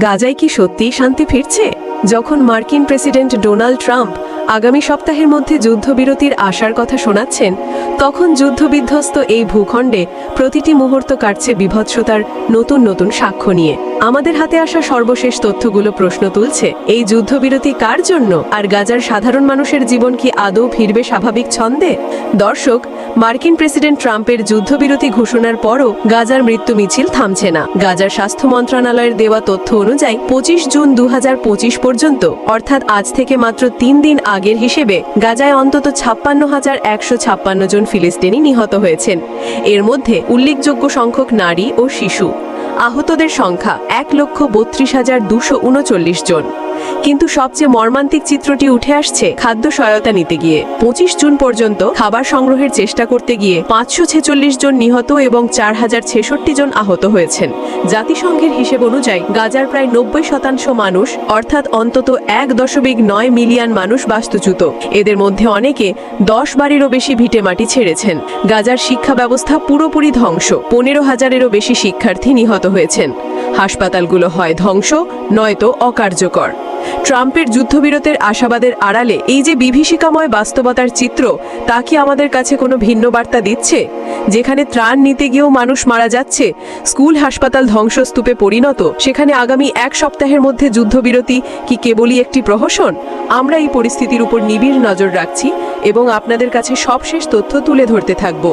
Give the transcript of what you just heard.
গাজায় কি সত্যিই শান্তি ফিরছে? যখন মার্কিন প্রেসিডেন্ট ডোনাল্ড ট্রাম্প আগামী সপ্তাহের মধ্যে যুদ্ধবিরতির আশার কথা শোনাচ্ছেন, তখন যুদ্ধবিধ্বস্ত এই ভূখণ্ডে প্রতিটি মুহূর্ত কাটছে বিভৎসতার নতুন নতুন সাক্ষ্য নিয়ে। আমাদের হাতে আসা সর্বশেষ তথ্যগুলো প্রশ্ন তুলছে, এই যুদ্ধবিরতি কার জন্য, আর গাজার সাধারণ মানুষের জীবন কি আদৌ ফিরবে স্বাভাবিক ছন্দে? দর্শক, মার্কিন প্রেসিডেন্ট ট্রাম্পের যুদ্ধবিরতি ঘোষণার পরও গাজার মৃত্যু মিছিল থামছে না। গাজার স্বাস্থ্য মন্ত্রণালয়ের দেওয়া তথ্য অনুযায়ী 25 জুন 2025 পর্যন্ত, অর্থাৎ আজ থেকে মাত্র 3 দিন আগের হিসেবে, গাজায় অন্তত 56,156 জন ফিলিস্তিনি নিহত হয়েছেন। এর মধ্যে উল্লেখযোগ্য সংখ্যক নারী ও শিশু। আহতদের সংখ্যা 1,32,239 জন। কিন্তু সবচেয়ে মর্মান্তিক চিত্রটি উঠে আসছে খাদ্য সহায়তা নিতে গিয়ে। 25 জুন পর্যন্ত খাবার সংগ্রহের চেষ্টা করতে গিয়ে 546 জন নিহত এবং 4,066 জন আহত হয়েছেন। জাতিসংঘের হিসেব অনুযায়ী গাজার প্রায় 90% মানুষ, অর্থাৎ অন্তত 1.9 মিলিয়ন মানুষ বাস্তুচ্যুত। এদের মধ্যে অনেকে 10 বারেরও বেশি ভিটেমাটি ছেড়েছেন। গাজার শিক্ষা ব্যবস্থা পুরোপুরি ধ্বংস। 15,000-এরও বেশি শিক্ষার্থী নিহত হয়েছেন। হাসপাতালগুলো হয় ধ্বংস, নয়তো অকার্যকর। ট্রাম্পের যুদ্ধবিরতির আশাবাদের আড়ালে এই যে বিভীষিকাময় বাস্তবতার চিত্র, তা কি আমাদের কাছে কোনো ভিন্ন বার্তা দিচ্ছে? যেখানে ত্রাণ নিতে গিয়েও মানুষ মারা যাচ্ছে, স্কুল হাসপাতাল ধ্বংসস্তূপে পরিণত, সেখানে আগামী 1 সপ্তাহের মধ্যে যুদ্ধবিরতি কি কেবলই একটি প্রহসন? আমরা এই পরিস্থিতির উপর নিবিড় নজর রাখছি এবং আপনাদের কাছে সবশেষ তথ্য তুলে ধরতে থাকব।